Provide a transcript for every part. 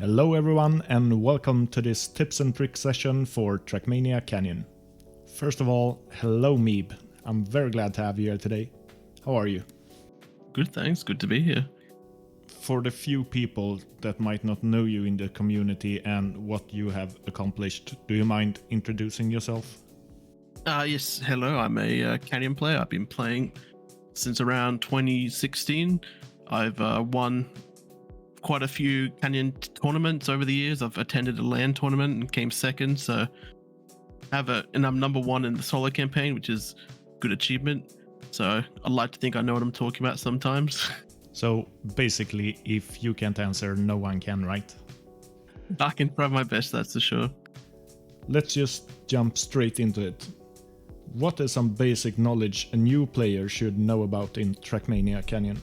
Hello everyone and welcome to this tips and tricks session for Trackmania Canyon. First of all, hello Mebe. I'm very glad to have you here today. How are you? Good, thanks. Good to be here. For the few people that might not know you in the community and what you have accomplished, do you mind introducing yourself? Yes, hello. I'm a Canyon player. I've been playing since around 2016. I've won quite a few Canyon tournaments over the years. I've attended a LAN tournament and came second, so I'm number one in the solo campaign, which is a good achievement. So I like to think I know what I'm talking about sometimes. So basically, if you can't answer, no one can, right? I can try my best, that's for sure. Let's just jump straight into it. What is some basic knowledge a new player should know about in Trackmania Canyon?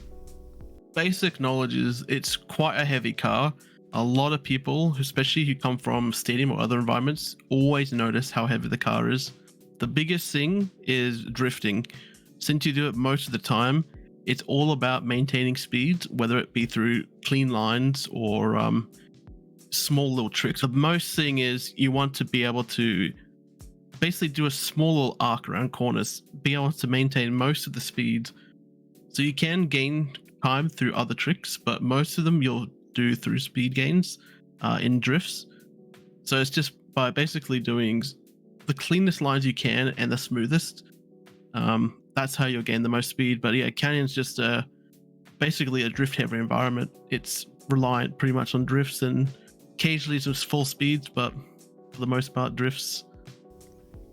Basic knowledge is it's quite a heavy car. A lot of people, especially who come from stadium or other environments, always notice how heavy the car is. The biggest thing is drifting. Since you do it most of the time, it's all about maintaining speeds, whether it be through clean lines or small little tricks. The most thing is you want to be able to basically do a small little arc around corners, be able to maintain most of the speed. So you can gain time through other tricks, but most of them you'll do through speed gains in drifts. So it's just by basically doing the cleanest lines you can and the smoothest. That's how you'll gain the most speed. But yeah, Canyon's just basically a drift heavy environment. It's reliant pretty much on drifts and occasionally just full speeds, but for the most part drifts.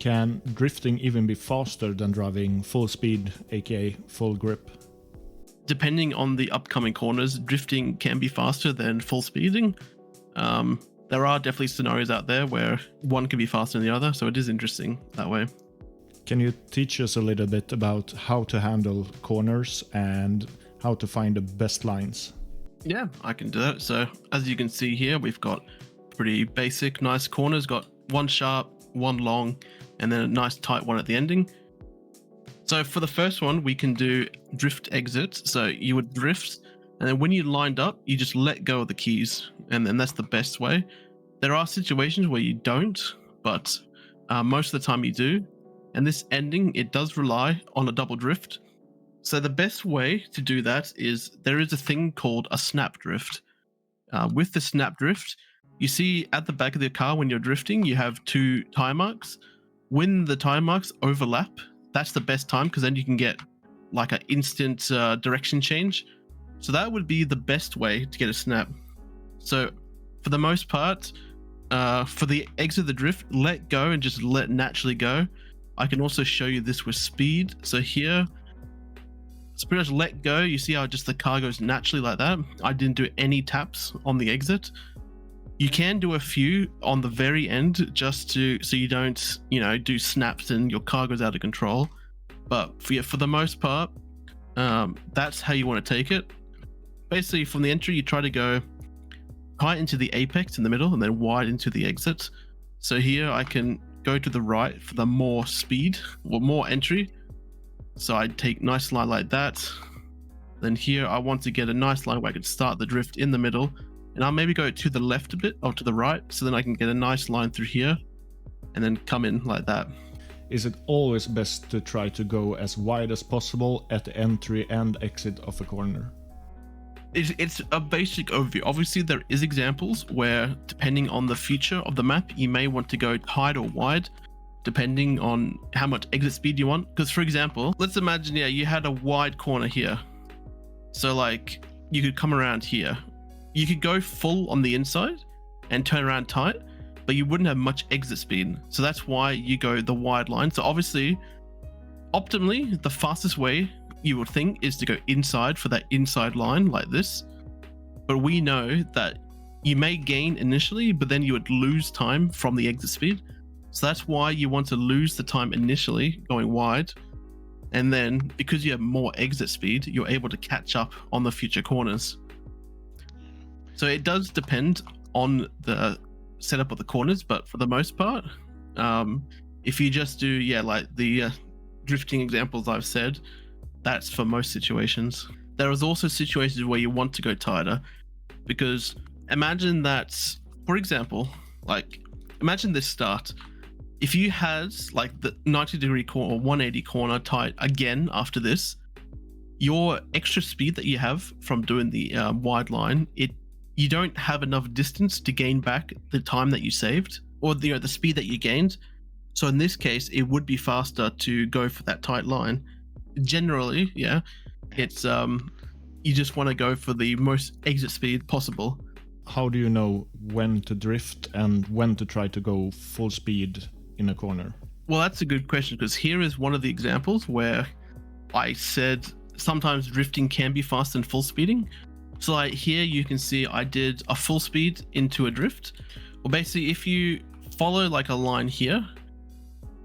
Can drifting even be faster than driving full speed, aka full grip? Depending on the upcoming corners, drifting can be faster than full speeding. There are definitely scenarios out there where one can be faster than the other, so it is interesting that way. Can you teach us a little bit about how to handle corners and how to find the best lines? Yeah, I can do that. So as you can see here, we've got pretty basic, nice corners, got one sharp, one long, and then a nice tight one at the ending. So for the first one, we can do drift exits. So you would drift, and then when you lined up, you just let go of the keys, and then that's the best way. There are situations where you don't, but most of the time you do. And this ending, it does rely on a double drift. So the best way to do that is there is a thing called a snap drift. With the snap drift, you see at the back of the car when you're drifting, you have two tire marks. When the tire marks overlap, that's the best time because then you can get like an instant direction change. So that would be the best way to get a snap. So for the most part, for the exit of the drift, let go and just let naturally go. I can also show you this with speed. So here, it's pretty much let go. You see how just the car goes naturally like that. I didn't do any taps on the exit. You can do a few on the very end just to so you don't, do snaps and your car goes out of control. But for the most part, that's how you want to take it. Basically, from the entry, you try to go tight into the apex in the middle and then wide into the exit. So here I can go to the right for the more speed or more entry. So I'd take nice line like that. Then here I want to get a nice line where I could start the drift in the middle. And I'll maybe go to the left a bit or to the right, so then I can get a nice line through here and then come in like that. Is it always best to try to go as wide as possible at the entry and exit of a corner? It's a basic overview. Obviously, there is examples where, depending on the feature of the map, you may want to go tight or wide, depending on how much exit speed you want. Because, for example, let's imagine, you had a wide corner here. So, like, you could come around here. You could go full on the inside and turn around tight, but you wouldn't have much exit speed. So that's why you go the wide line. So obviously, optimally, the fastest way you would think is to go inside for that inside line like this. But we know that you may gain initially, but then you would lose time from the exit speed. So that's why you want to lose the time initially going wide. And then because you have more exit speed, you're able to catch up on the future corners. So it does depend on the setup of the corners, but for the most part, if you just do, like the drifting examples I've said, that's for most situations. There is also situations where you want to go tighter because imagine that, for example, like imagine this start. If you had like the 90-degree corner or 180 corner tight again after this, your extra speed that you have from doing the wide line, you don't have enough distance to gain back the time that you saved, or the speed that you gained. So in this case, it would be faster to go for that tight line. Generally, yeah, it's you just want to go for the most exit speed possible. How do you know when to drift and when to try to go full speed in a corner? Well, that's a good question, because here is one of the examples where I said sometimes drifting can be fast than full speeding. So like here you can see I did a full speed into a drift. Well, basically if you follow like a line here,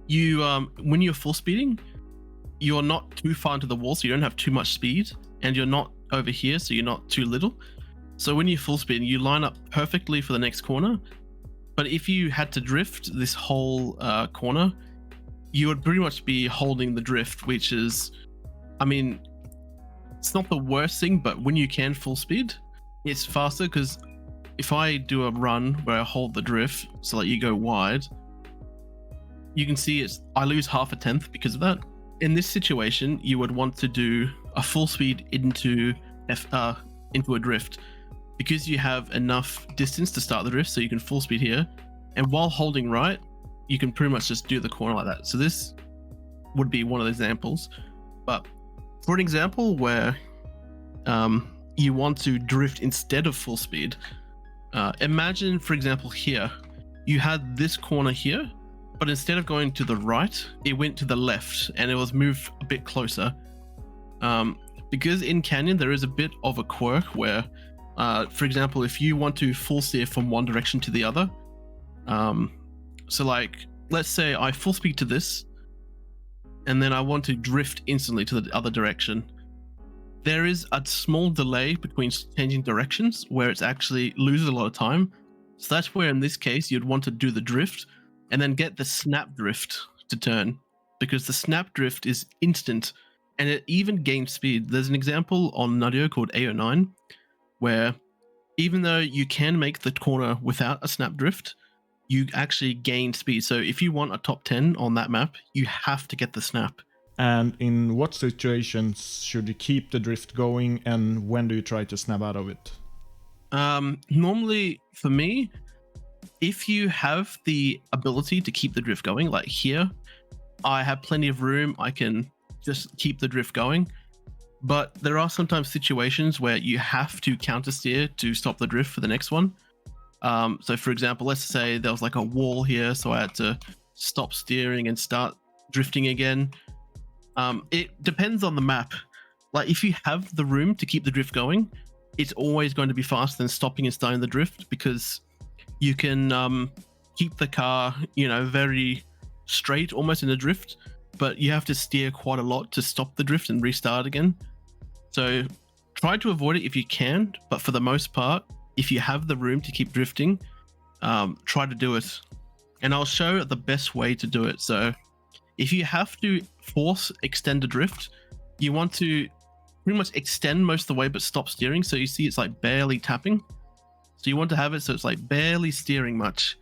you when you're full speeding, you're not too far into the wall, so you don't have too much speed, and you're not over here, so you're not too little. So when you're full speed, you line up perfectly for the next corner. But if you had to drift this whole corner, you would pretty much be holding the drift, which is, I mean, it's not the worst thing, but when you can full speed, it's faster, because if I do a run where I hold the drift, so like you go wide, you can see I lose half a tenth because of that. In this situation, you would want to do a full speed into a drift, because you have enough distance to start the drift, so you can full speed here, and while holding right, you can pretty much just do the corner like that. So this would be one of the examples. But for an example where you want to drift instead of full speed, imagine, for example, here you had this corner here, but instead of going to the right, it went to the left and it was moved a bit closer. Because in Canyon there is a bit of a quirk where, for example, if you want to full steer from one direction to the other, so like let's say I full speed to this and then I want to drift instantly to the other direction, there is a small delay between changing directions where it's actually loses a lot of time. So that's where in this case you'd want to do the drift and then get the snap drift to turn, because the snap drift is instant and it even gains speed. There's an example on Nadio called A09 where even though you can make the corner without a snap drift, you actually gain speed. So if you want a top 10 on that map, you have to get the snap. And in what situations should you keep the drift going, and when do you try to snap out of it? Normally for me, if you have the ability to keep the drift going, like here, I have plenty of room, I can just keep the drift going. But there are sometimes situations where you have to counter steer to stop the drift for the next one. So for example, let's say there was like a wall here, so I had to stop steering and start drifting again. It depends on the map. Like if you have the room to keep the drift going, it's always going to be faster than stopping and starting the drift, because you can keep the car, very straight almost in a drift, but you have to steer quite a lot to stop the drift and restart again. So try to avoid it if you can, but for the most part, if you have the room to keep drifting, try to do it. And I'll show the best way to do it. So if you have to force extend a drift, you want to pretty much extend most of the way but stop steering. So you see it's like barely tapping. So you want to have it so it's like barely steering much.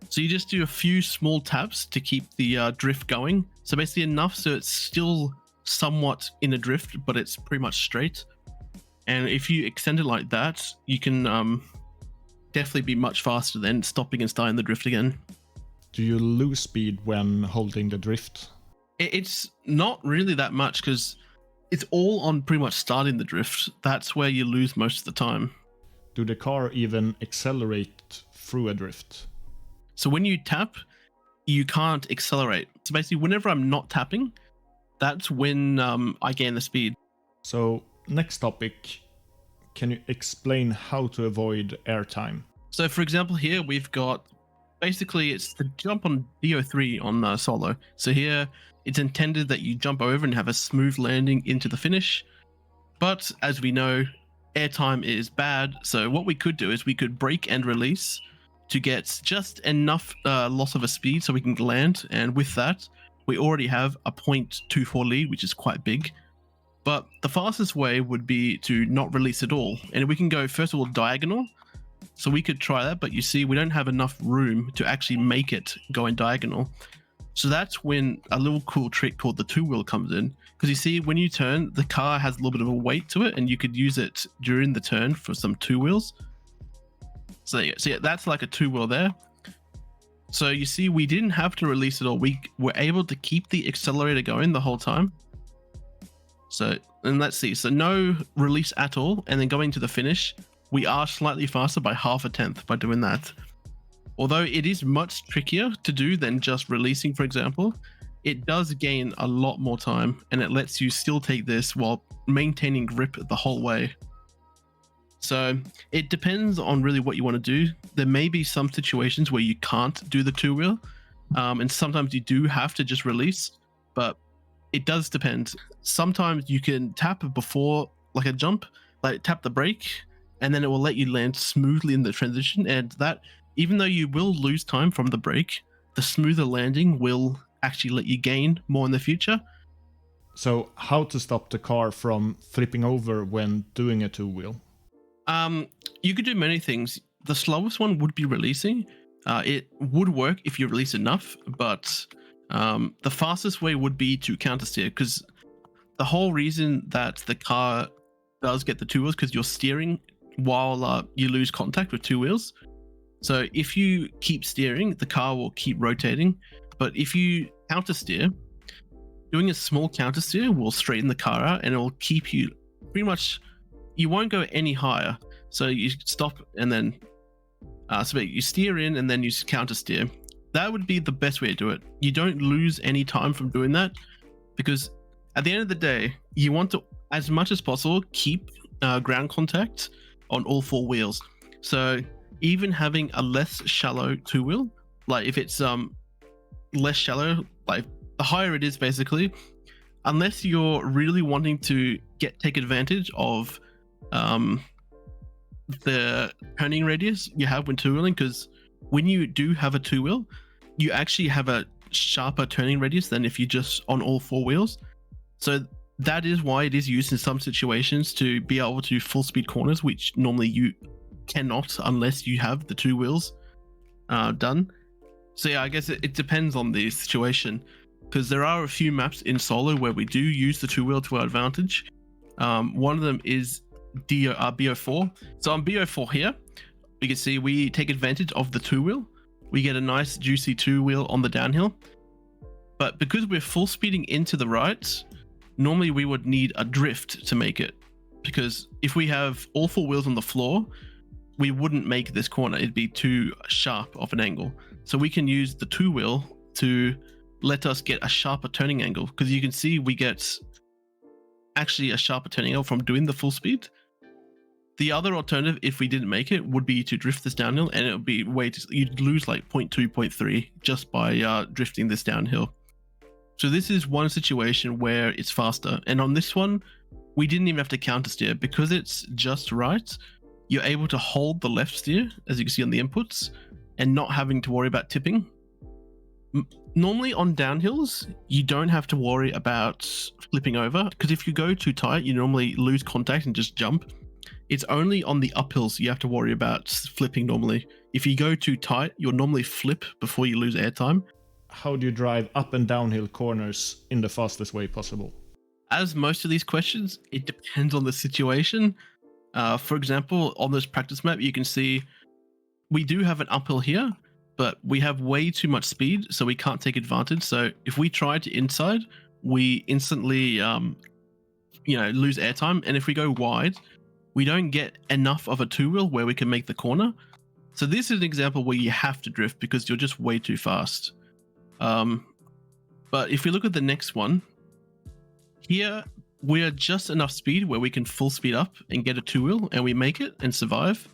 So you just do a few small taps to keep the drift going. So basically enough so it's still somewhat in a drift, but it's pretty much straight. And if you extend it like that, you can definitely be much faster than stopping and starting the drift again. Do you lose speed when holding the drift? It's not really that much, because it's all on pretty much starting the drift. That's where you lose most of the time. Do the car even accelerate through a drift? So when you tap, you can't accelerate. So basically, whenever I'm not tapping, that's when I gain the speed. So next topic, can you explain how to avoid airtime? So for example, here we've got, basically it's the jump on DO3 on solo. So here it's intended that you jump over and have a smooth landing into the finish. But as we know, airtime is bad. So what we could do is we could brake and release to get just enough loss of a speed so we can land. And with that, we already have a 0.24 lead, which is quite big. But the fastest way would be to not release at all. And we can go, first of all, diagonal. So we could try that, but you see, we don't have enough room to actually make it go in diagonal. So that's when a little cool trick called the two wheel comes in. Because you see, when you turn, the car has a little bit of a weight to it, and you could use it during the turn for some two wheels. So yeah, that's like a two wheel there. So you see, we didn't have to release it all. We were able to keep the accelerator going the whole time. So, and let's see, so no release at all. And then going to the finish, we are slightly faster by 0.5 by doing that. Although it is much trickier to do than just releasing, for example, it does gain a lot more time, and it lets you still take this while maintaining grip the whole way. So it depends on really what you want to do. There may be some situations where you can't do the two wheel, and sometimes you do have to just release, but it does depend. Sometimes you can tap before like a jump, like tap the brake, and then it will let you land smoothly in the transition. And that, even though you will lose time from the brake, the smoother landing will actually let you gain more in the future. So how to stop the car from flipping over when doing a two wheel? You could do many things. The slowest one would be releasing. It would work if you release enough, but the fastest way would be to counter steer, because the whole reason that the car does get the two wheels because you're steering while you lose contact with two wheels. So if you keep steering, the car will keep rotating. But if you counter steer, doing a small counter steer will straighten the car out, and it will keep you pretty much, you won't go any higher. So you stop and then so you steer in and then you counter steer. That would be the best way to do it. You don't lose any time from doing that, because at the end of the day, you want to, as much as possible, keep ground contact on all four wheels. So even having a less shallow two wheel, like if it's less shallow, like the higher it is, basically, unless you're really wanting to take advantage of the turning radius you have when two wheeling, because when you do have a two wheel, you actually have a sharper turning radius than if you just on all four wheels. So that is why it is used in some situations to be able to full speed corners, which normally you cannot unless you have the two wheels done. So yeah, I guess it depends on the situation, because there are a few maps in solo where we do use the two wheel to our advantage. One of them is BO4. So on BO4 here, we can see we take advantage of the two wheel. We get a nice juicy two wheel on the downhill. But because we're full speeding into the right, normally we would need a drift to make it, because if we have all four wheels on the floor, we wouldn't make this corner. It'd be too sharp of an angle. So we can use the two wheel to let us get a sharper turning angle, because you can see we get actually a sharper turning angle from doing the full speed. The other alternative, if we didn't make it, would be to drift this downhill, and it would be you'd lose like 0.2, 0.3 just by drifting this downhill. So this is one situation where it's faster. And on this one, we didn't even have to counter steer, because it's just right. You're able to hold the left steer, as you can see on the inputs, and not having to worry about tipping. Normally on downhills, you don't have to worry about flipping over, because if you go too tight, you normally lose contact and just jump. It's only on the uphills you have to worry about flipping normally. If you go too tight, you'll normally flip before you lose airtime. How do you drive up and downhill corners in the fastest way possible? As most of these questions, it depends on the situation. For example, on this practice map, you can see we do have an uphill here, but we have way too much speed, so we can't take advantage. So if we try to inside, we instantly lose airtime. And if we go wide, we don't get enough of a two wheel where we can make the corner. So this is an example where you have to drift because you're just way too fast. But if we look at the next one, here we are just enough speed where we can full speed up and get a two wheel, and we make it and survive.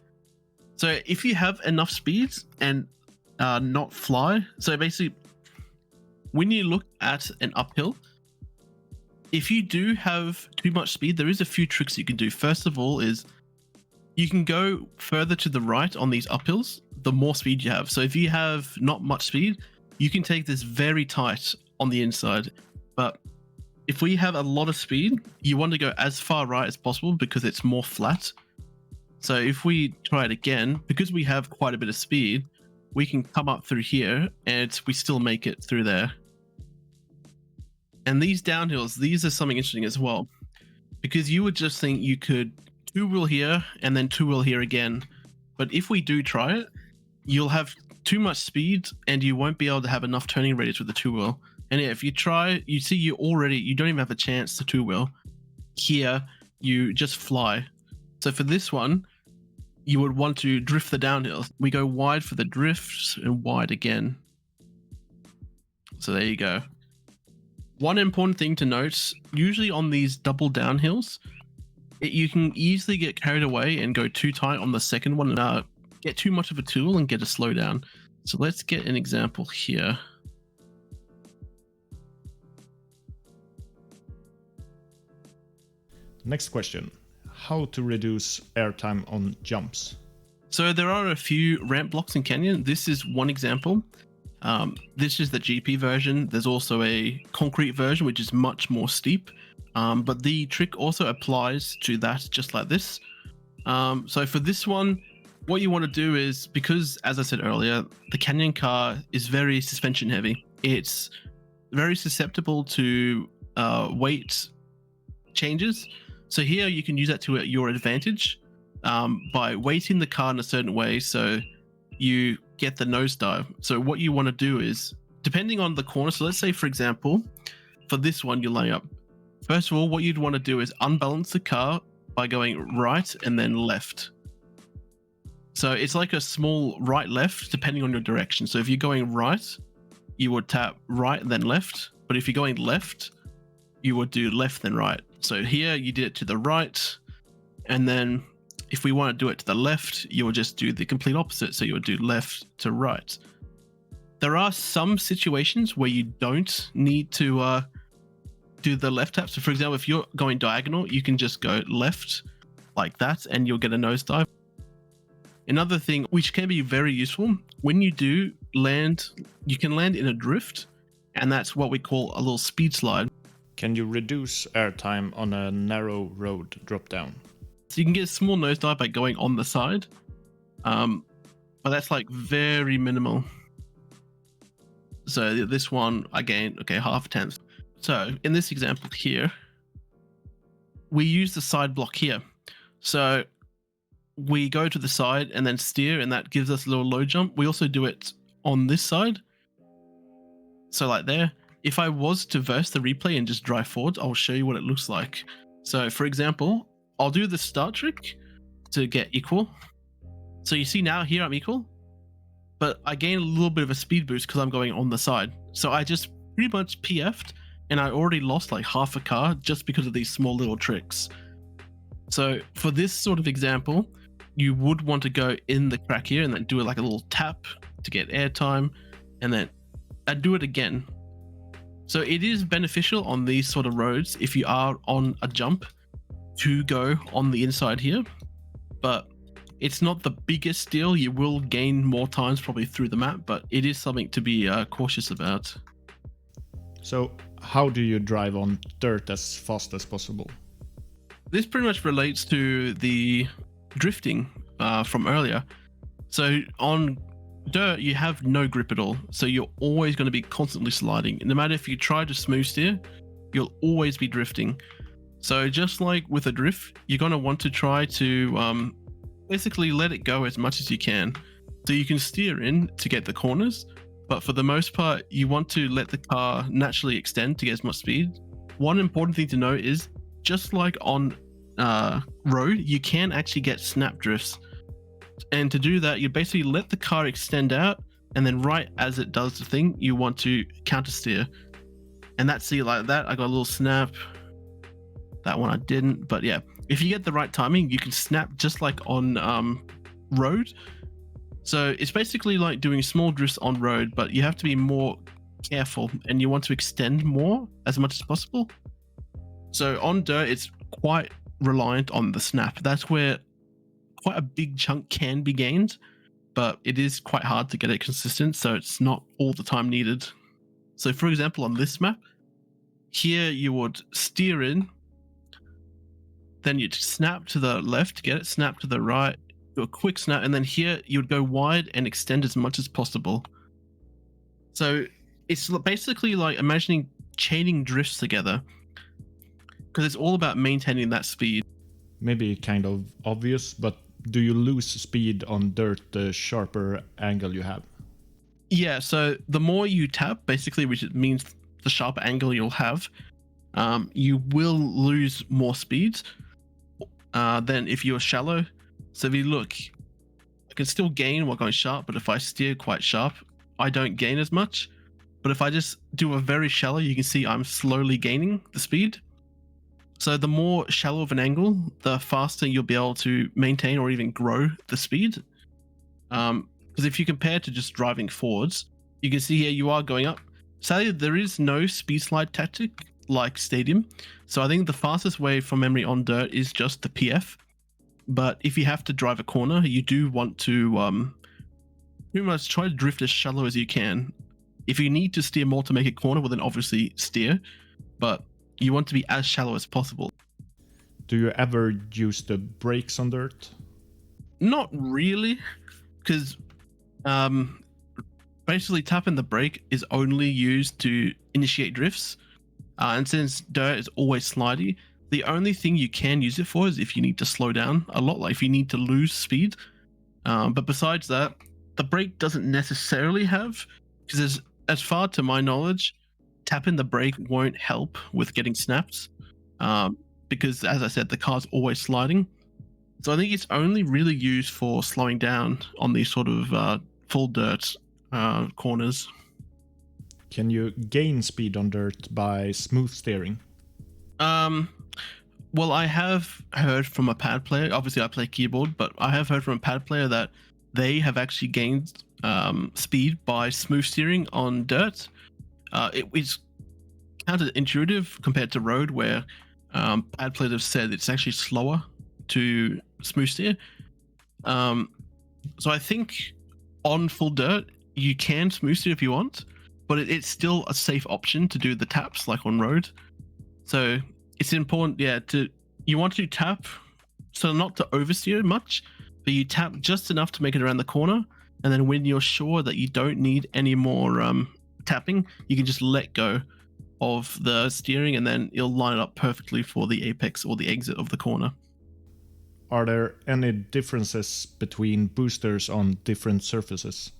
So if you have enough speed and not fly, so basically when you look at an uphill, if you do have too much speed, there is a few tricks you can do. First of all is you can go further to the right on these uphills, the more speed you have. So if you have not much speed, you can take this very tight on the inside. But if we have a lot of speed, you want to go as far right as possible because it's more flat. So if we try it again, because we have quite a bit of speed, we can come up through here and we still make it through there. And these downhills, these are something interesting as well, because you would just think you could two-wheel here and then two-wheel here again. But if we do try it, you'll have too much speed and you won't be able to have enough turning radius with the two-wheel. And yeah, if you try, you see you don't even have a chance to two-wheel. Here, you just fly. So for this one, you would want to drift the downhills. We go wide for the drifts and wide again. So there you go. One important thing to note, usually on these double downhills, you can easily get carried away and go too tight on the second one and get too much of a tool and get a slowdown. So let's get an example here. Next question. How to reduce airtime on jumps? So there are a few ramp blocks in Canyon. This is one example. This is the GP version. There's also a concrete version, which is much more steep. But the trick also applies to that, just like this. So for this one, what you want to do is, because as I said earlier, the Canyon car is very suspension heavy. It's very susceptible to weight changes. So here you can use that to your advantage by weighting the car in a certain way so you get the nosedive. So what you want to do is, depending on the corner, so let's say for example, for this one you're laying up. First of all, what you'd want to do is unbalance the car by going right and then left. So it's like a small right-left depending on your direction. So if you're going right, you would tap right and then left. But if you're going left, you would do left then right. So here you did it to the right, and then if we want to do it to the left, you will just do the complete opposite. So you would do left to right. There are some situations where you don't need to do the left tap. So for example, if you're going diagonal, you can just go left like that and you'll get a nosedive. Another thing which can be very useful, when you do land, you can land in a drift, and that's what we call a little speed slide. Can you reduce airtime on a narrow road drop down? So you can get a small nosedive by going on the side, but that's like very minimal. So this one, again, okay, half a tenth. So in this example here, we use the side block here. So we go to the side and then steer, and that gives us a little low jump. We also do it on this side. So like there, if I was to verse the replay and just drive forward, I'll show you what it looks like. So for example, I'll do the start trick to get equal. So you see now here I'm equal, but I gain a little bit of a speed boost because I'm going on the side. So I just pretty much PF'd, and I already lost like half a car just because of these small little tricks. So for this sort of example, you would want to go in the crack here and then do it like a little tap to get airtime, and then I'd do it again. So it is beneficial on these sort of roads if you are on a jump to go on the inside here, but it's not the biggest deal. You will gain more times probably through the map, but it is something to be cautious about. So how do you drive on dirt as fast as possible? This pretty much relates to the drifting from earlier. So on dirt, you have no grip at all. So you're always going to be constantly sliding. No matter if you try to smooth steer, you'll always be drifting. So just like with a drift, you're going to want to try to basically let it go as much as you can. So you can steer in to get the corners, but for the most part, you want to let the car naturally extend to get as much speed. One important thing to note is, just like on road, you can actually get snap drifts. And to do that, you basically let the car extend out, and then right as it does the thing, you want to counter steer. And that's, see, like that, I got a little snap. That one I didn't, but yeah, if you get the right timing, you can snap just like on road. So it's basically like doing small drifts on road, but you have to be more careful and you want to extend more as much as possible. So on dirt, it's quite reliant on the snap. That's where quite a big chunk can be gained, but it is quite hard to get it consistent, so it's not all the time needed. So for example, on this map, here you would steer in, then you'd snap to the left, get it, snap to the right, do a quick snap, and then here you would go wide and extend as much as possible. So it's basically like imagining chaining drifts together, because it's all about maintaining that speed. Maybe kind of obvious, but do you lose speed on dirt the sharper angle you have? Yeah, so the more you tap, basically, which means the sharper angle you'll have, you will lose more speed than if you're shallow. So if you look, I can still gain while going sharp, but if I steer quite sharp, I don't gain as much. But if I just do a very shallow, you can see I'm slowly gaining the speed. So the more shallow of an angle, the faster you'll be able to maintain or even grow the speed. Because if you compare to just driving forwards, you can see here you are going up. Sadly, there is no speed slide tactic like Stadium. So I think the fastest way from memory on dirt is just the PF. But if you have to drive a corner, you do want to pretty much try to drift as shallow as you can. If you need to steer more to make a corner, well then obviously steer. But you want to be as shallow as possible. Do you ever use the brakes on dirt? Not really, because basically tapping the brake is only used to initiate drifts. And since dirt is always slidey, the only thing you can use it for is if you need to slow down a lot, like if you need to lose speed. But besides that, the brake doesn't necessarily have, because as far to my knowledge, tapping the brake won't help with getting snaps, because as I said, the car's always sliding. So I think it's only really used for slowing down on these sort of full dirt corners. Can you gain speed on dirt by smooth steering? Well, I have heard from a pad player, obviously I play keyboard, but I have heard from a pad player that they have actually gained speed by smooth steering on dirt. It's counterintuitive compared to road, where pad players have said it's actually slower to smooth steer. So I think on full dirt, you can smooth steer if you want, but it's still a safe option to do the taps like on road. So it's important, you want to tap, so not to oversteer much, but you tap just enough to make it around the corner. And then when you're sure that you don't need any more tapping, you can just let go of the steering, and then it'll line it up perfectly for the apex or the exit of the corner. Are there any differences between boosters on different surfaces?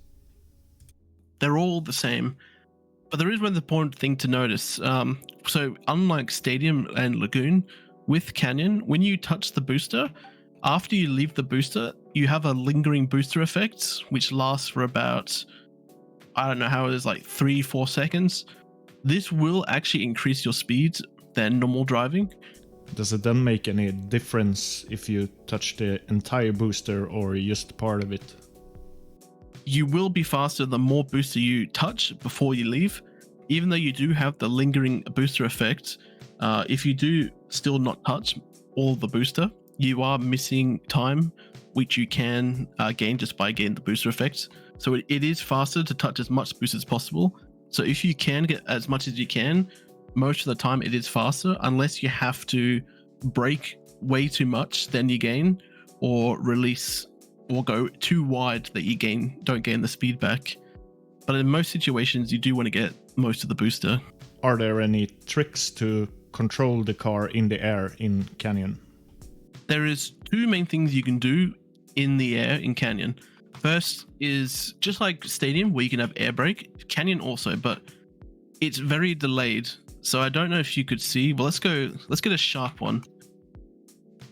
They're all the same, but there is one important thing to notice. So unlike Stadium and Lagoon, with Canyon, when you touch the booster, after you leave the booster, you have a lingering booster effect, which lasts for about, I don't know how it is, like 3-4 seconds. This will actually increase your speed than normal driving. Does it then make any difference if you touch the entire booster or just part of it? You will be faster the more booster you touch before you leave. Even though you do have the lingering booster effect, if you do still not touch all the booster, you are missing time, which you can gain just by getting the booster effect. So it is faster to touch as much boost as possible. So if you can get as much as you can, most of the time it is faster, unless you have to brake way too much, then you gain, or release or go too wide that you don't gain the speed back. But in most situations, you do want to get most of the booster. Are there any tricks to control the car in the air in Canyon? There is two main things you can do in the air in Canyon. First is just like Stadium, where you can have air brake. Canyon also, but it's very delayed. So I don't know if you could see, but let's get a sharp one.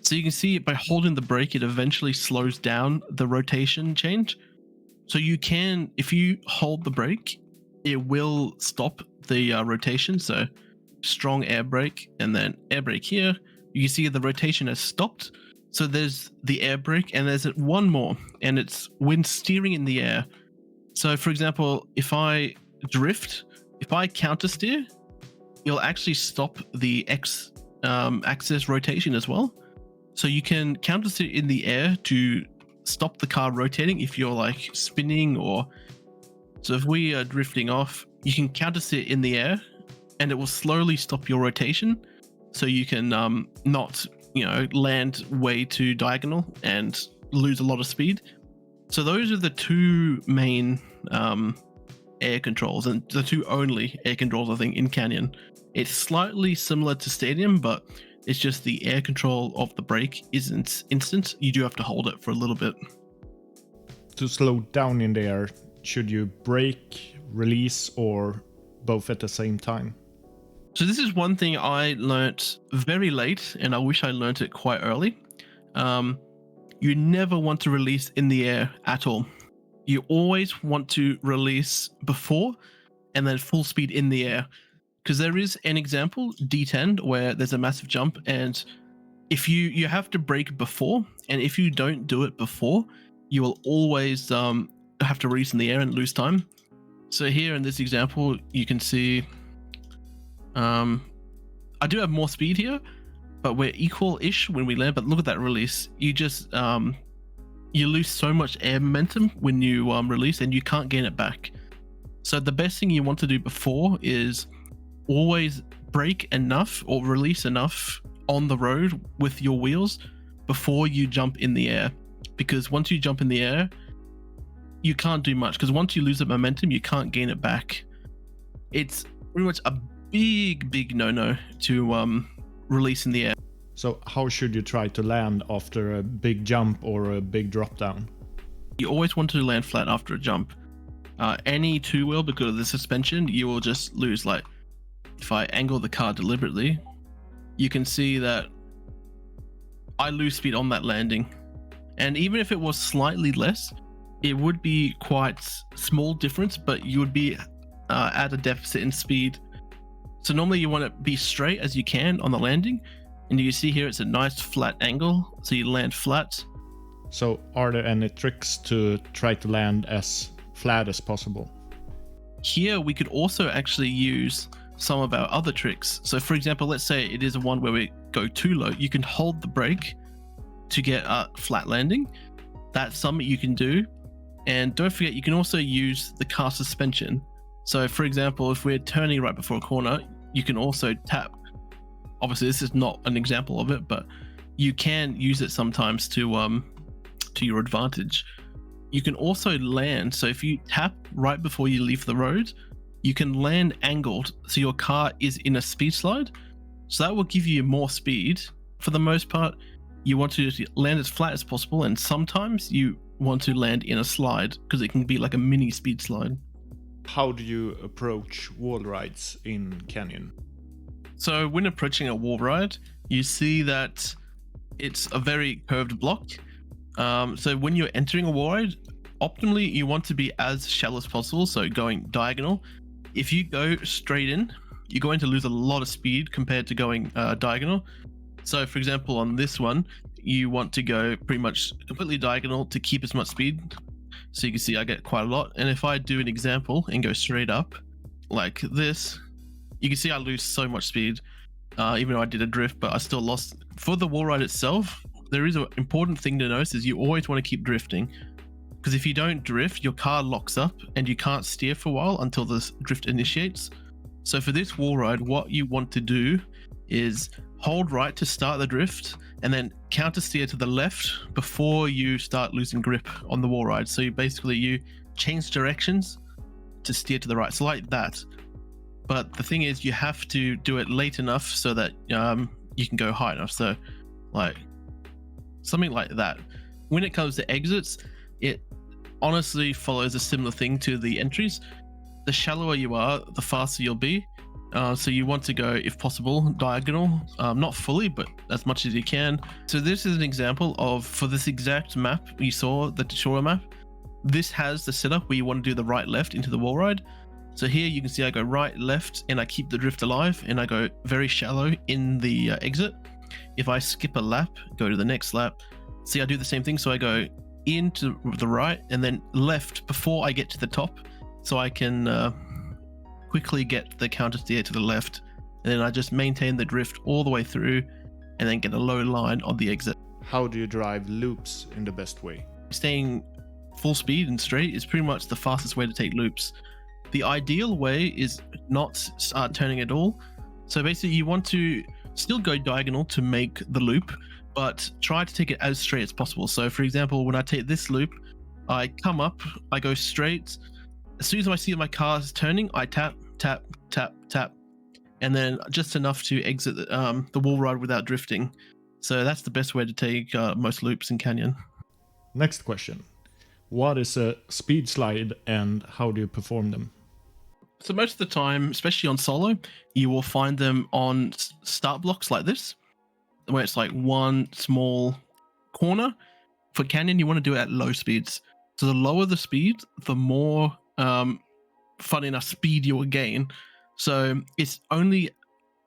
So you can see by holding the brake, it eventually slows down the rotation change. So you can, if you hold the brake, it will stop the rotation. So strong air brake and then air brake here. You can see the rotation has stopped. So there's the air brake, and there's one more, and it's when steering in the air. So for example, if I drift, if I counter steer, you'll actually stop the X-axis rotation as well. So you can counter steer in the air to stop the car rotating if you're like spinning, or so if we are drifting off, you can counter steer in the air and it will slowly stop your rotation. So you can not land way too diagonal and lose a lot of speed. So those are the two main air controls, and the two only air controls I think in Canyon. It's slightly similar to Stadium, but it's just the air control of the brake isn't instant. You do have to hold it for a little bit. To slow down in the air, should you brake, release, or both at the same time? So this is one thing I learnt very late, and I wish I learnt it quite early. You never want to release in the air at all. You always want to release before and then full speed in the air. Because there is an example, D10, where there's a massive jump, and if you have to brake before, and if you don't do it before, you will always have to release in the air and lose time. So here in this example, you can see I do have more speed here, but we're equal-ish when we land. But look at that release. You just you lose so much air momentum when you release, and you can't gain it back. So the best thing you want to do before is always brake enough or release enough on the road with your wheels before you jump in the air. Because once you jump in the air, you can't do much. Because once you lose the momentum, you can't gain it back. It's pretty much a big no-no to release in the air. So how should you try to land after a big jump or a big drop down? You always want to land flat after a jump. Any two-wheel, because of the suspension, you will just lose. Like, if I angle the car deliberately, you can see that I lose speed on that landing. And even if it was slightly less, it would be quite small difference, but you would be at a deficit in speed. So normally you want to be straight as you can on the landing. And you see here it's a nice flat angle, so you land flat. So are there any tricks to try to land as flat as possible? Here we could also actually use some of our other tricks. So for example, let's say it is one where we go too low. You can hold the brake to get a flat landing. That's something you can do. And don't forget, you can also use the car suspension. So for example, if we're turning right before a corner, you can also tap. Obviously this is not an example of it, but you can use it sometimes to your advantage. You can also land. So if you tap right before you leave the road, you can land angled, so your car is in a speed slide. So that will give you more speed. For the most part, you want to land as flat as possible, and sometimes you want to land in a slide because it can be like a mini speed slide. How do you approach wall rides in Canyon? So when approaching a wall ride, you see that it's a very curved block. So when you're entering a wall ride, optimally you want to be as shallow as possible, so going diagonal. If you go straight in, you're going to lose a lot of speed compared to going diagonal. So for example, on this one, you want to go pretty much completely diagonal to keep as much speed. So you can see I get quite a lot. And if I do an example and go straight up like this, you can see I lose so much speed, even though I did a drift, but I still lost. For the wall ride itself, there is an important thing to notice is you always want to keep drifting. Because if you don't drift, your car locks up and you can't steer for a while until the drift initiates. So for this wall ride, what you want to do is hold right to start the drift and then counter steer to the left before you start losing grip on the wall ride. So you change directions to steer to the right. So like that. But the thing is, you have to do it late enough so that you can go high enough. So like something like that. When it comes to exits, it honestly follows a similar thing to the entries. The shallower you are, the faster you'll be. So you want to go, if possible, diagonal, not fully, but as much as you can. So this is an example of, for this exact map you saw, the tutorial map, this has the setup where you want to do the right left into the wall ride. So here you can see I go right left and I keep the drift alive and I go very shallow in the exit. If I skip a lap, go to the next lap, see I do the same thing. So I go into the right and then left before I get to the top, so I can quickly get the counter steer to the left, and then I just maintain the drift all the way through and then get a low line on the exit. How do you drive loops in the best way? Staying full speed and straight is pretty much the fastest way to take loops. The ideal way is not start turning at all. So basically you want to still go diagonal to make the loop, but try to take it as straight as possible. So for example, when I take this loop, I come up, I go straight. As soon as I see my car is turning, I tap, tap, tap, tap, and then just enough to exit the wall ride without drifting. So that's the best way to take most loops in Canyon. Next question. What is a speed slide and how do you perform them? So most of the time, especially on solo, you will find them on start blocks like this, where it's like one small corner. For Canyon, you want to do it at low speeds. So the lower the speed, the more funny enough speed you will gain. So it's only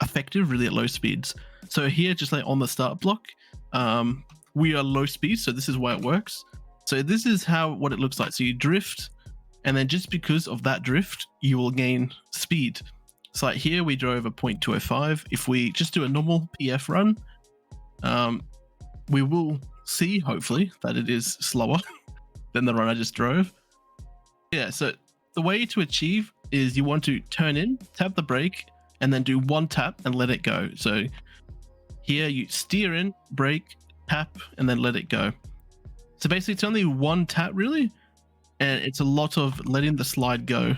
effective really at low speeds. So here, just like on the start block, we are low speed, so this is why it works. So this is what it looks like. So you drift, and then just because of that drift, you will gain speed. So like here we drove a 0.205. If we just do a normal PF run, we will see hopefully that it is slower than the run I just drove. Yeah, so the way to achieve is you want to turn in, tap the brake, and then do one tap and let it go. So here you steer in, brake, tap, and then let it go. So basically it's only one tap really, and it's a lot of letting the slide go.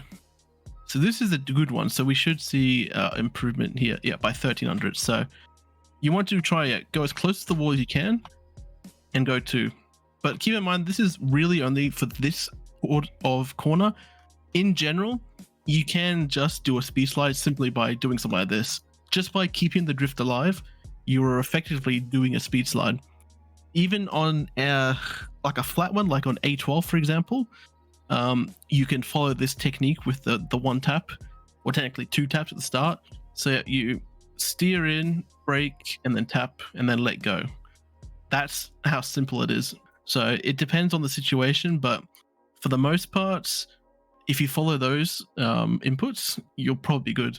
So this is a good one. So we should see improvement here, yeah, by 1300. So you want to try it, go as close to the wall as you can and go 2. But keep in mind, this is really only for this sort of corner. In general, you can just do a speed slide simply by doing something like this. Just by keeping the drift alive, you are effectively doing a speed slide. Even on like a flat one, like on A12, for example, you can follow this technique with the one tap, or technically 2 taps at the start. So you steer in, brake, and then tap, and then let go. That's how simple it is. So it depends on the situation, but for the most part, if you follow those inputs, you'll probably be good.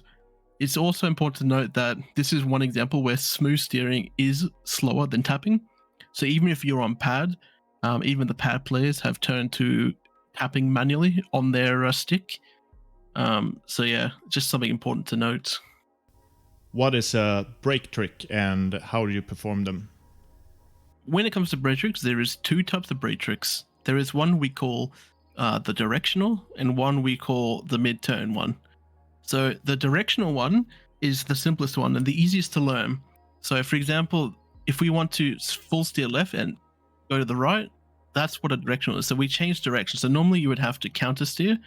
It's also important to note that this is one example where smooth steering is slower than tapping. So even if you're on pad, even the pad players have turned to tapping manually on their stick. So yeah, just something important to note. What is a brake trick and how do you perform them? When it comes to brake tricks, there is 2 types of brake tricks. There is one we call the directional and one we call the mid-turn one. So the directional one is the simplest one and the easiest to learn. So for example, if we want to full steer left and go to the right, that's what a directional is. So we change direction. So normally you would have to counter steer.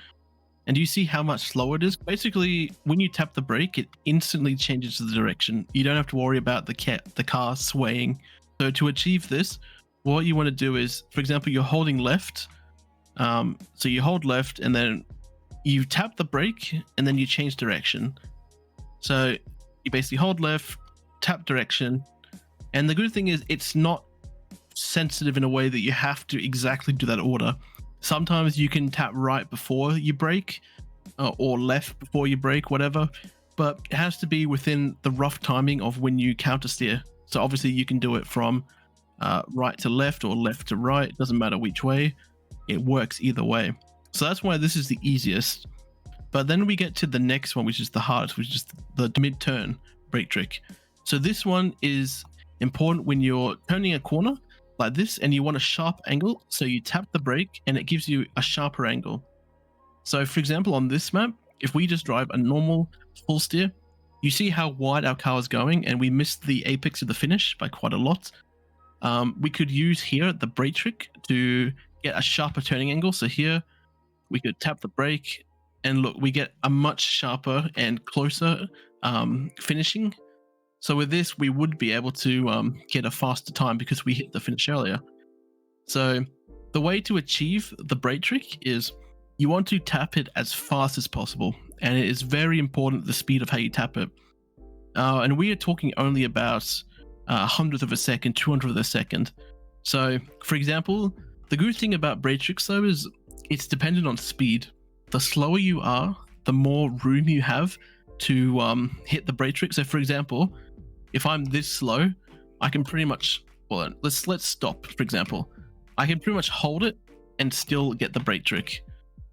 And you see how much slower it is? Basically, when you tap the brake, it instantly changes the direction. You don't have to worry about the car swaying. So to achieve this, what you want to do is, for example, you're holding left. So you hold left and then you tap the brake and then you change direction. So you basically hold left, tap direction. And the good thing is it's not sensitive in a way that you have to exactly do that order. Sometimes you can tap right before you brake or left before you brake, whatever, but it has to be within the rough timing of when you counter steer. So obviously you can do it from right to left or left to right. It doesn't matter which way. It works either way. So that's why this is the easiest. But then we get to the next one, which is the hardest, which is the mid-turn brake trick. So this one is important when you're turning a corner like this and you want a sharp angle. So you tap the brake and it gives you a sharper angle. So for example, on this map, if we just drive a normal full steer, you see how wide our car is going and we missed the apex of the finish by quite a lot. We could use here the brake trick to get a sharper turning angle. So here we could tap the brake and look, we get a much sharper and closer finishing. So with this, we would be able to get a faster time because we hit the finish earlier. So the way to achieve the brake trick is you want to tap it as fast as possible. And it is very important, the speed of how you tap it. And we are talking only about 100th of a second, 200th of a second. So for example, the good thing about brake tricks though is it's dependent on speed. The slower you are, the more room you have to hit the brake trick. So for example, if I'm this slow, I can pretty much, well, let's stop, for example. I can pretty much hold it and still get the brake trick.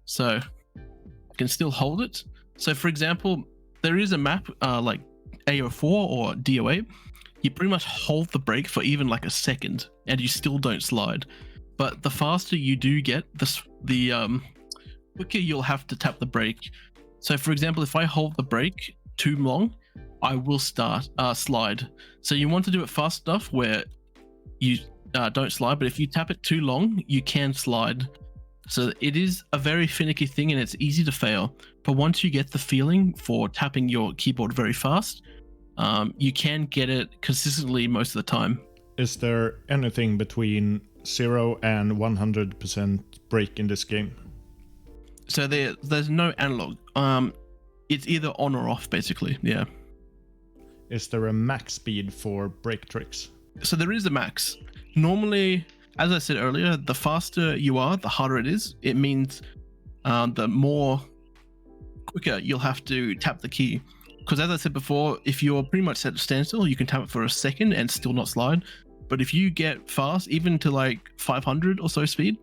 So I can still hold it. So for example, there is a map like AO4 or DO8, you pretty much hold the brake for even like a second and you still don't slide. But the faster you do get, the quicker you'll have to tap the brake. So for example, if I hold the brake too long, I will slide. So you want to do it fast enough where you don't slide, but if you tap it too long, you can slide. So it is a very finicky thing and it's easy to fail. But once you get the feeling for tapping your keyboard very fast, you can get it consistently most of the time. Is there anything between 0 and 100% brake in this game? So there's no analog. It's either on or off, basically. Yeah. Is there a max speed for brake tricks? So there is a max. Normally, as I said earlier, the faster you are, the harder it is. It means the more quicker you'll have to tap the key. Because as I said before, if you're pretty much at a standstill, you can tap it for a second and still not slide. But if you get fast, even to like 500 or so speed,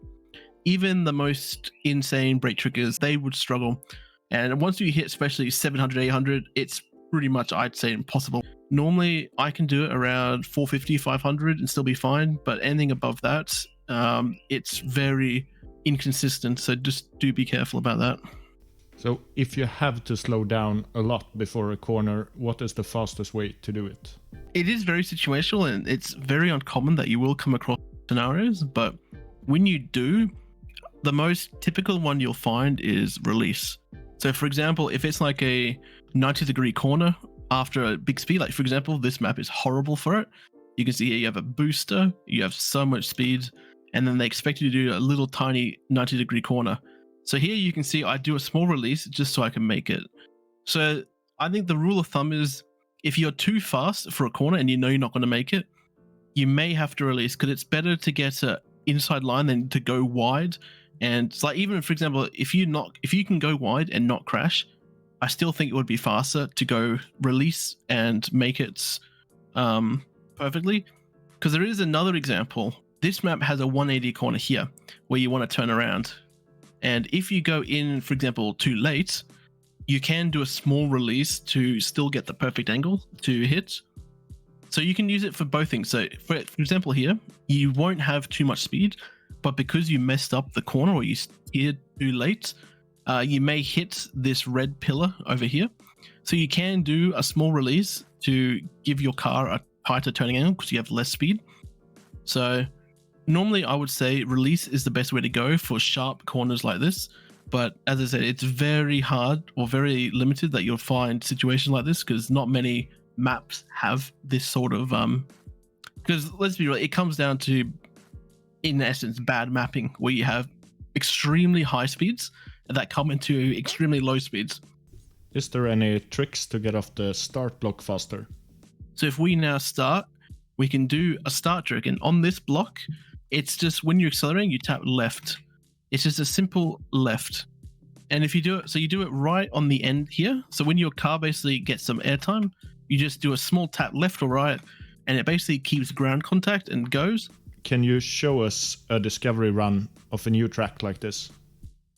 even the most insane brake trickers, they would struggle. And once you hit especially 700, 800, it's pretty much, I'd say, impossible. Normally, I can do it around 450, 500 and still be fine. But anything above that, it's very inconsistent. So just do be careful about that. So if you have to slow down a lot before a corner, what is the fastest way to do it? It is very situational and it's very uncommon that you will come across scenarios. But when you do, the most typical one you'll find is release. So for example, if it's like a 90-degree corner after a big speed, like for example, this map is horrible for it. You can see here you have a booster, you have so much speed, and then they expect you to do a little tiny 90-degree corner. So here you can see I do a small release just so I can make it. So I think the rule of thumb is if you're too fast for a corner and you know you're not going to make it, you may have to release because it's better to get an inside line than to go wide. And it's like, even for example, if you can go wide and not crash, I still think it would be faster to go release and make it perfectly. Because there is another example. This map has a 180 corner here where you want to turn around. And if you go in, for example, too late, you can do a small release to still get the perfect angle to hit. So you can use it for both things. So for example here, you won't have too much speed, but because you messed up the corner or you steered too late, you may hit this red pillar over here. So you can do a small release to give your car a tighter turning angle because you have less speed. So normally I would say release is the best way to go for sharp corners like this. But as I said, it's very hard or very limited that you'll find situations like this because not many maps have this sort of because let's be real, it comes down to, in essence, bad mapping where you have extremely high speeds that come into extremely low speeds. Is there any tricks to get off the start block faster? So if we now start, we can do a start trick, and on this block, it's just when you're accelerating, you tap left. It's just a simple left. And if you do it, so you do it right on the end here. So when your car basically gets some airtime, you just do a small tap left or right, and it basically keeps ground contact and goes. Can you show us a discovery run of a new track like this?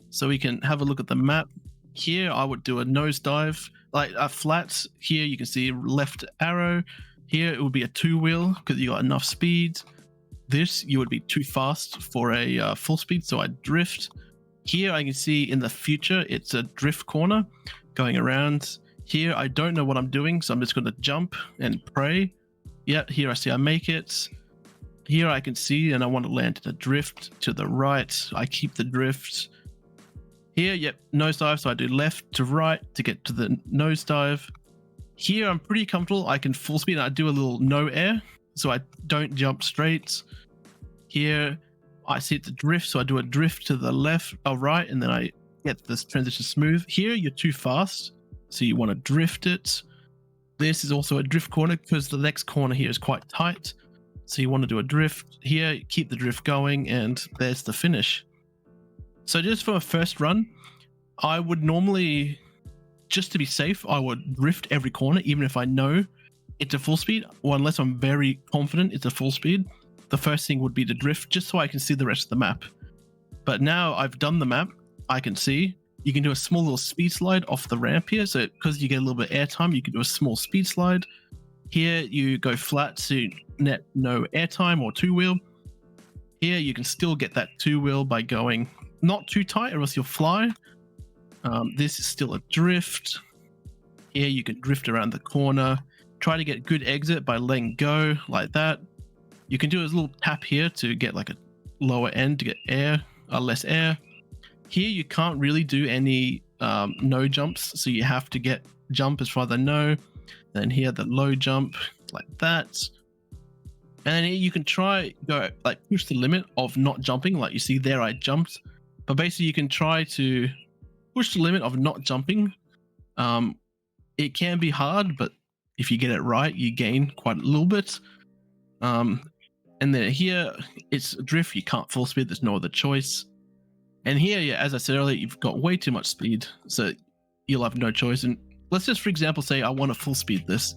So we can have a look at the map. Here, I would do a nosedive, like a flat. Here, you can see left arrow. Here, it would be a two-wheel because you got enough speed. This, you would be too fast for a full speed, so I drift. Here, I can see in the future, it's a drift corner going around. Here, I don't know what I'm doing, so I'm just going to jump and pray. Yeah, here I see I make it. Here I can see, and I want to land in a drift to the right. I keep the drift. Here, yep, nosedive, so I do left to right to get to the nosedive. Here, I'm pretty comfortable. I can full speed, and I do a little no air, so I don't jump straight. Here, I see it's a drift, so I do a drift to the left or right, and then I get this transition smooth. Here, you're too fast, so you want to drift it. This is also a drift corner because the next corner here is quite tight. So you want to do a drift here, keep the drift going, and there's the finish. So just for a first run, I would normally, just to be safe, I would drift every corner, even if I know it's a full speed, or unless I'm very confident it's a full speed. The first thing would be to drift, just so I can see the rest of the map. But now I've done the map, I can see, You can do a small little speed slide off the ramp here. So because you get a little bit of airtime, you can do a small speed slide. Here you go flat to net no airtime or two wheel. Here you can still get that two wheel by going not too tight or else you'll fly. This is still a drift. Here you can drift around the corner. Try to get good exit by letting go like that. You can do a little tap here to get like a lower end to get less air. Here you can't really do any no jumps, so you have to get jump as far as I know. Then here the low jump like that. And then here you can try go like push the limit of not jumping, like you see there I jumped. But basically you can try to push the limit of not jumping. It can be hard, but if you get it right, you gain quite a little bit. And then here it's drift, you can't full speed, there's no other choice. And here, yeah, as I said earlier, you've got way too much speed, so you'll have no choice. And let's just, for example, say I want to full speed this.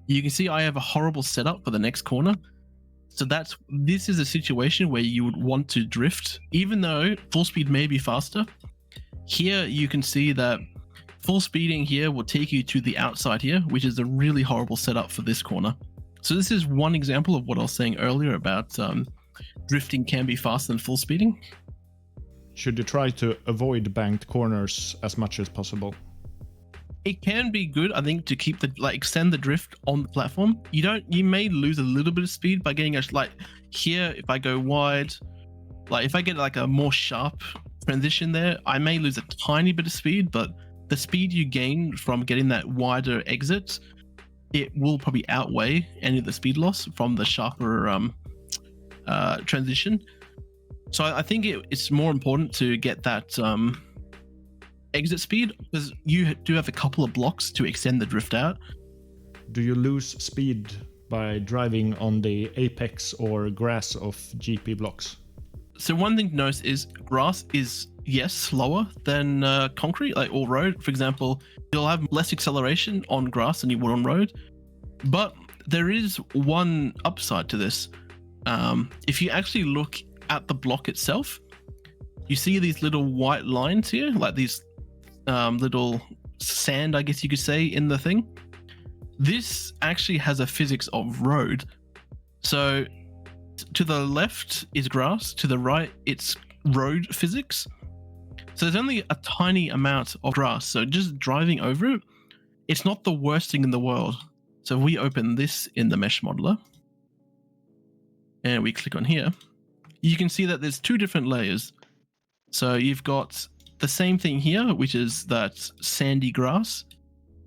You can see I have a horrible setup for the next corner. So this is a situation where you would want to drift, even though full speed may be faster. Here you can see that full speeding here will take you to the outside here, which is a really horrible setup for this corner. So this is one example of what I was saying earlier about drifting can be faster than full speeding. Should you try to avoid banked corners as much as possible? It can be good, I think, to keep extend the drift on the platform. You may lose a little bit of speed by getting here, if I go wide, like if I get like a more sharp transition there, I may lose a tiny bit of speed, but the speed you gain from getting that wider exit, it will probably outweigh any of the speed loss from the sharper transition. So I think it's more important to get that exit speed, because you do have a couple of blocks to extend the drift out. Do you lose speed by driving on the apex or grass of GP blocks? So one thing to notice is grass is, yes, slower than concrete, like or road. For example, you'll have less acceleration on grass than you would on road. But there is one upside to this. If you actually look at the block itself, you see these little white lines here, like these little sand, I guess you could say, in the thing. This actually has a physics of road. So to the left is grass, to the right it's road physics. So there's only a tiny amount of grass, so just driving over it, it's not the worst thing in the world. So if we open this in the mesh modeler and we click on here, you can see that there's two different layers. So you've got the same thing here, which is that sandy grass,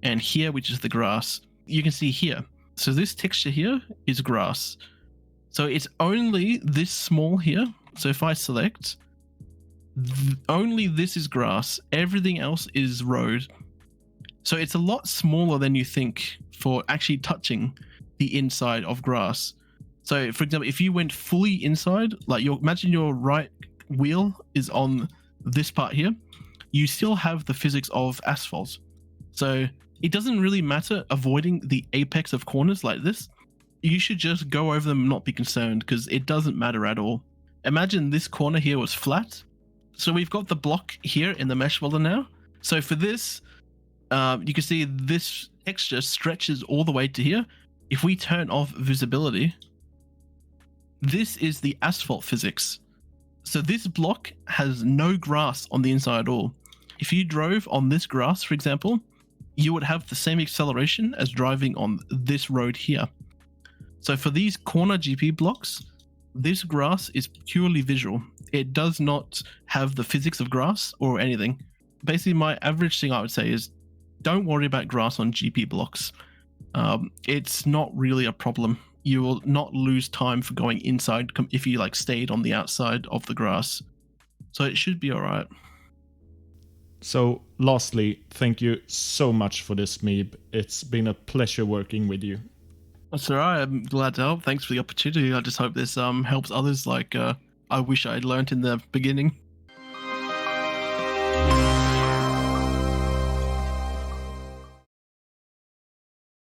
and here, which is the grass. You can see here. So this texture here is grass. So it's only this small here. So if I select, only this is grass. Everything else is road. So it's a lot smaller than you think for actually touching the inside of grass. So for example, if you went fully inside, like imagine your right wheel is on this part here, you still have the physics of asphalt. So it doesn't really matter avoiding the apex of corners like this. You should just go over them and not be concerned, because it doesn't matter at all. Imagine this corner here was flat. So we've got the block here in the mesh folder now. So for this, you can see this texture stretches all the way to here. If we turn off visibility, this is the asphalt physics. So this block has no grass on the inside at all. If you drove on this grass, for example, you would have the same acceleration as driving on this road here. So for these corner GP blocks, this grass is purely visual. It does not have the physics of grass or anything. Basically, my average thing I would say is don't worry about grass on GP blocks. It's not really a problem. You will not lose time for going inside if you stayed on the outside of the grass. So it should be all right. So lastly, thank you so much for this, Mebe. It's been a pleasure working with you. That's all right. I'm glad to help. Thanks for the opportunity. I just hope this helps others like I wish I had learned in the beginning.